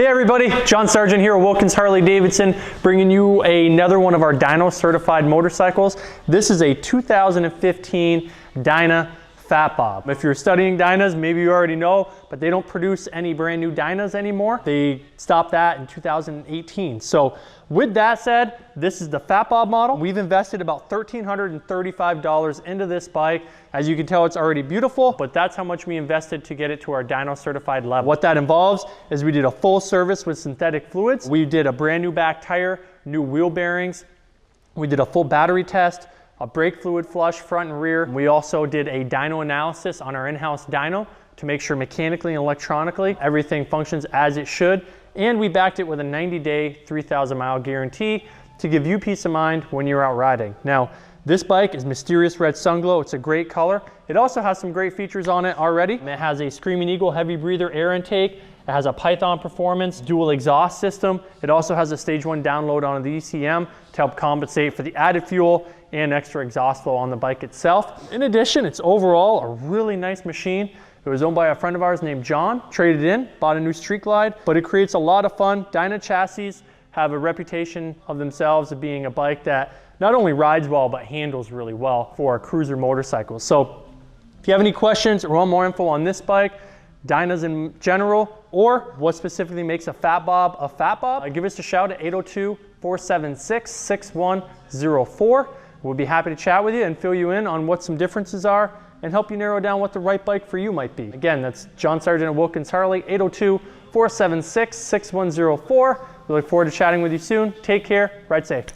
Hey everybody, John Sargent here at Wilkins Harley-Davidson, bringing you another one of our Dyno Certified motorcycles. This is a 2015 Dyna Fat Bob. If you're studying Dynas, maybe you already know, but they don't produce any brand new Dynas anymore. They stopped that in 2018. So with that said, this is the Fat Bob model. We've invested about $1,335 into this bike. As you can tell, it's already beautiful, but that's how much we invested to get it to our Dyno Certified level. What that involves is we did a full service with synthetic fluids. We did a brand new back tire, new wheel bearings. We did a full battery test, a brake fluid flush front and rear. We also did a dyno analysis on our in-house dyno to make sure mechanically and electronically everything functions as it should. And we backed it with a 90-day, 3,000-mile guarantee to give you peace of mind when you're out riding. Now, this bike is Mysterious Red Sunglow. It's a great color. It also has some great features on it already. It has a Screaming Eagle heavy breather air intake. It has a Python Performance dual exhaust system. It also has a stage 1 download on the ECM to help compensate for the added fuel and extra exhaust flow on the bike itself. In addition, it's overall a really nice machine. It was owned by a friend of ours named John, traded in, bought a new Street Glide, but it creates a lot of fun. Dyna chassis have a reputation of themselves of being a bike that not only rides well, but handles really well for cruiser motorcycles. So if you have any questions or want more info on this bike, Dynas in general, or what specifically makes a Fat Bob, give us a shout at 802-476-6104. We'll be happy to chat with you and fill you in on what some differences are and help you narrow down what the right bike for you might be. Again, that's John Sargent at Wilkins Harley, 802-476-6104. We look forward to chatting with you soon. Take care, ride safe.